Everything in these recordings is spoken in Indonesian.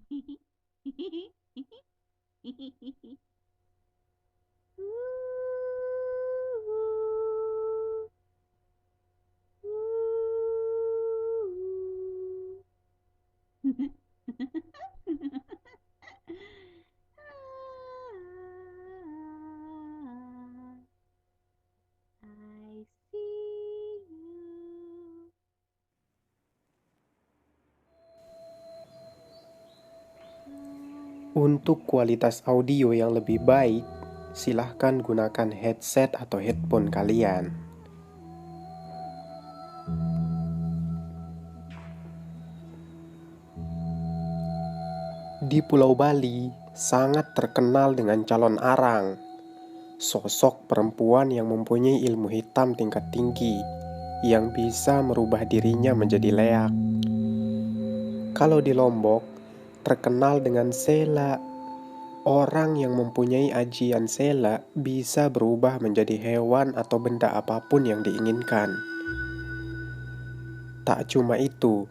I see you. Untuk kualitas audio yang lebih baik, silahkan gunakan headset atau headphone kalian. Di Pulau Bali, sangat terkenal dengan calon arang, sosok perempuan yang mempunyai ilmu hitam tingkat tinggi, yang bisa merubah dirinya menjadi leak. Kalau di Lombok, terkenal dengan Sela. Orang yang mempunyai ajian Sela bisa berubah menjadi hewan atau benda apapun yang diinginkan. Tak cuma itu,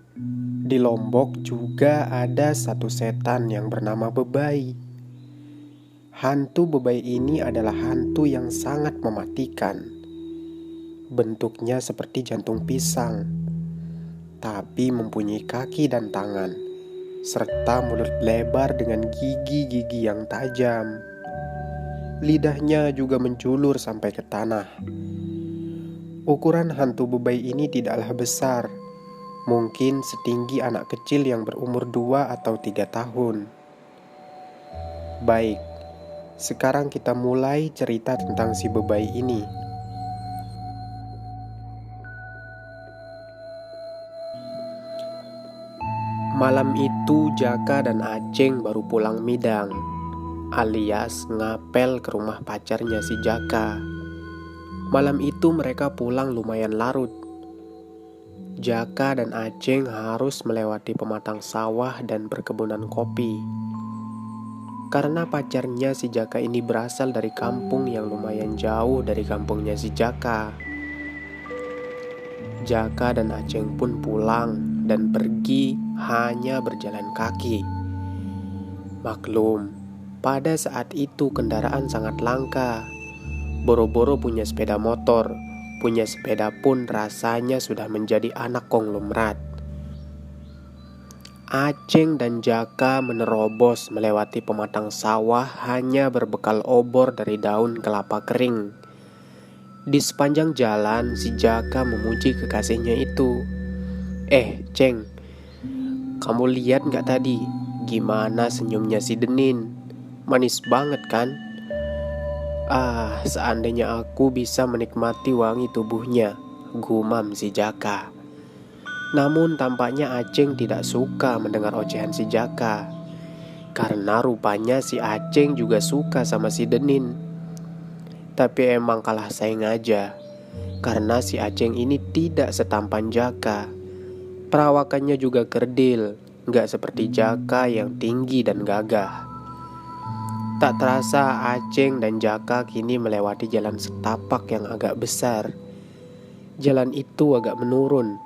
di Lombok juga ada satu setan yang bernama Bebai. Hantu Bebai ini adalah hantu yang sangat mematikan. Bentuknya seperti jantung pisang, tapi mempunyai kaki dan tangan, serta mulut lebar dengan gigi-gigi yang tajam. Lidahnya juga menjulur sampai ke tanah. Ukuran hantu Bebai ini tidaklah besar, mungkin setinggi anak kecil yang berumur 2 atau 3 tahun. Baik, sekarang kita mulai cerita tentang si Bebai ini. Malam itu Jaka dan Aceng baru pulang midang, alias ngapel ke rumah pacarnya si Jaka. Malam itu mereka pulang lumayan larut. Jaka dan Aceng harus melewati pematang sawah dan perkebunan kopi. Karena pacarnya si Jaka ini berasal dari kampung yang lumayan jauh dari kampungnya si Jaka. Jaka dan Aceng pun pulang dan pergi hanya berjalan kaki. Maklum, pada saat itu kendaraan sangat langka. Boro-boro punya sepeda motor, punya sepeda pun rasanya sudah menjadi anak konglomerat. Aceng dan Jaka menerobos melewati pematang sawah hanya berbekal obor dari daun kelapa kering. Di sepanjang jalan, si Jaka memuji kekasihnya itu. Ceng, kamu lihat gak tadi gimana senyumnya si Denin? Manis banget kan? Seandainya aku bisa menikmati wangi tubuhnya, gumam si Jaka. Namun tampaknya Aceng tidak suka mendengar ocehan si Jaka, karena rupanya si Aceng juga suka sama si Denin. Tapi emang kalah saing aja, karena si Aceng ini tidak setampan Jaka. Perawakannya juga kerdil, gak seperti Jaka yang tinggi dan gagah. Tak terasa Aceng dan Jaka kini melewati jalan setapak yang agak besar. Jalan itu agak menurun.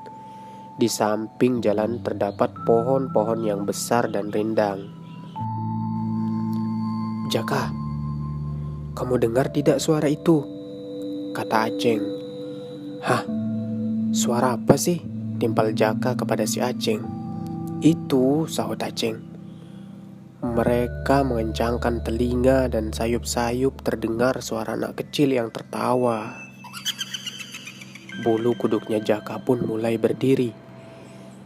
Di samping jalan terdapat pohon-pohon yang besar dan rindang. Jaka, kamu dengar tidak suara itu? Kata Aceng. Hah? Suara apa sih? Timpal Jaka kepada si Aceng. Itu, sahut Aceng. Mereka mengencangkan telinga dan sayup-sayup terdengar suara anak kecil yang tertawa. Bulu kuduknya Jaka pun mulai berdiri.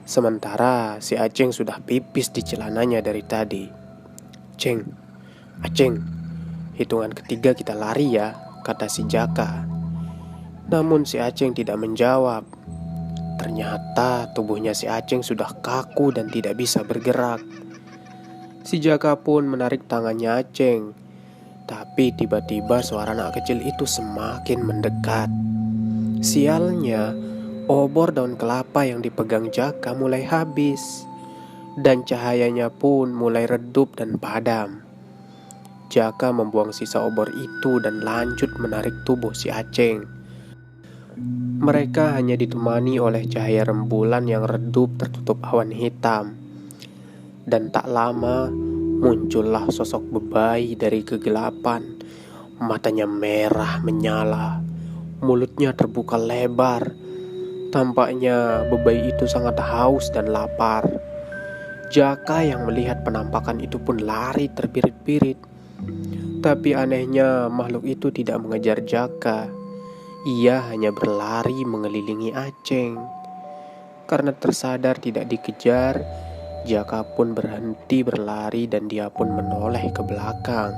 Sementara si Aceng sudah pipis di celananya dari tadi. Ceng, Aceng, hitungan ketiga kita lari ya, kata si Jaka. Namun si Aceng tidak menjawab. Ternyata tubuhnya si Aceng sudah kaku dan tidak bisa bergerak. Si Jaka pun menarik tangannya Aceng. Tapi tiba-tiba suara anak kecil itu semakin mendekat. Sialnya, obor daun kelapa yang dipegang Jaka mulai habis, dan cahayanya pun mulai redup dan padam. Jaka membuang sisa obor itu dan lanjut menarik tubuh si Aceng. Mereka hanya ditemani oleh cahaya rembulan yang redup tertutup awan hitam. Dan tak lama muncullah sosok bebai dari kegelapan. Matanya merah menyala, mulutnya terbuka lebar. Tampaknya bebai itu sangat haus dan lapar. Jaka yang melihat penampakan itu pun lari terbirit-birit. Tapi anehnya makhluk itu tidak mengejar Jaka. Ia hanya berlari mengelilingi Aceng. Karena tersadar tidak dikejar, Jaka pun berhenti berlari dan dia pun menoleh ke belakang.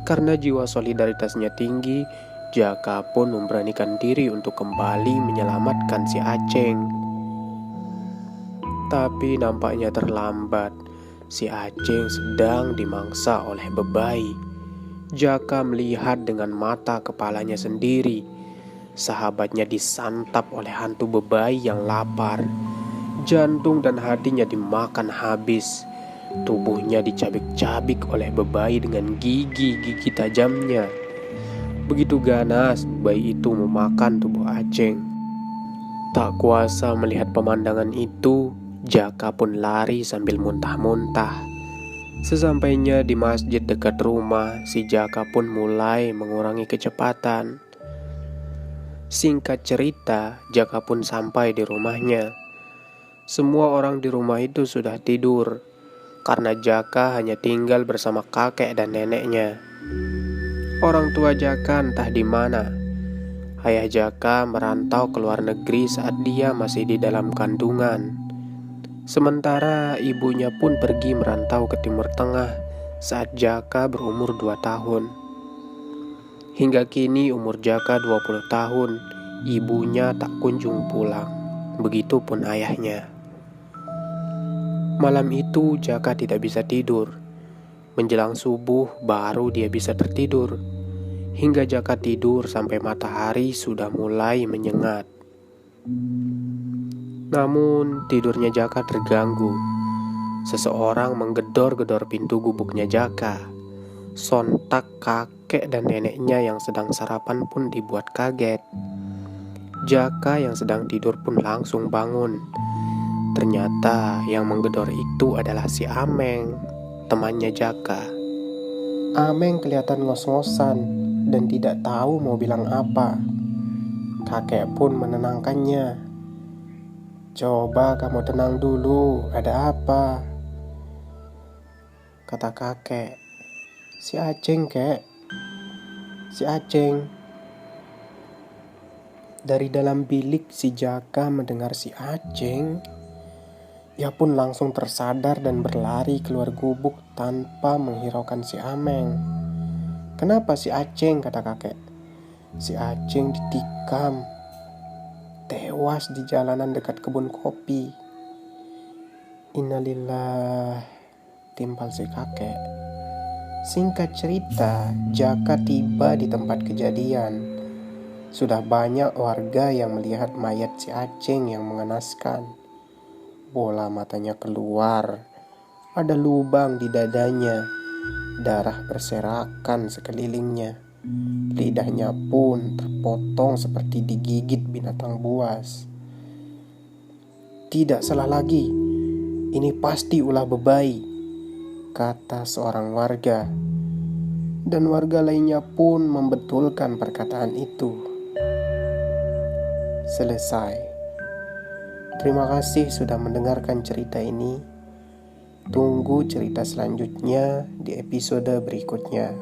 Karena jiwa solidaritasnya tinggi, Jaka pun memberanikan diri untuk kembali menyelamatkan si Aceng. Tapi nampaknya terlambat. Si Aceng sedang dimangsa oleh bebai. Jaka melihat dengan mata kepalanya sendiri. Sahabatnya disantap oleh hantu bebai yang lapar. Jantung dan hatinya dimakan habis. Tubuhnya dicabik-cabik oleh bebai dengan gigi-gigi tajamnya. Begitu ganas bebai itu memakan tubuh Aceng. Tak kuasa melihat pemandangan itu, Jaka pun lari sambil muntah-muntah. Sesampainya di masjid dekat rumah, si Jaka pun mulai mengurangi kecepatan. Singkat cerita, Jaka pun sampai di rumahnya. Semua orang di rumah itu sudah tidur, karena Jaka hanya tinggal bersama kakek dan neneknya. Orang tua Jaka entah di mana. Ayah Jaka merantau ke luar negeri saat dia masih di dalam kandungan. Sementara ibunya pun pergi merantau ke Timur Tengah saat Jaka berumur 2 tahun. Hingga kini umur Jaka 20 tahun, ibunya tak kunjung pulang. Begitupun ayahnya. Malam itu Jaka tidak bisa tidur. Menjelang subuh baru dia bisa tertidur. Hingga Jaka tidur sampai matahari sudah mulai menyengat. Namun tidurnya Jaka terganggu. Seseorang menggedor-gedor pintu gubuknya Jaka. Sontak kakek dan neneknya yang sedang sarapan pun dibuat kaget. Jaka yang sedang tidur pun langsung bangun. Ternyata yang menggedor itu adalah si Ameng, temannya Jaka. Ameng kelihatan ngos-ngosan dan tidak tahu mau bilang apa. Kakek pun menenangkannya. "Coba kamu tenang dulu, ada apa?" kata kakek. "Si Aceng, kek. Si Aceng." Dari dalam bilik si Jaka mendengar si Aceng. Ia pun langsung tersadar dan berlari keluar gubuk tanpa menghiraukan si Ameng. "Kenapa si Aceng?" kata kakek. "Si Aceng ditikam. Tewas di jalanan dekat kebun kopi." "Innalillah," timpal si kakek. Singkat cerita, Jaka tiba di tempat kejadian. Sudah banyak warga yang melihat mayat si Aceng yang mengenaskan. Bola matanya keluar, ada lubang di dadanya, darah berserakan sekelilingnya. Lidahnya pun terpotong seperti digigit binatang buas. "Tidak salah lagi, ini pasti ulah bebai," kata seorang warga. Dan warga lainnya pun membetulkan perkataan itu. Selesai. Terima kasih sudah mendengarkan cerita ini. Tunggu cerita selanjutnya di episode berikutnya.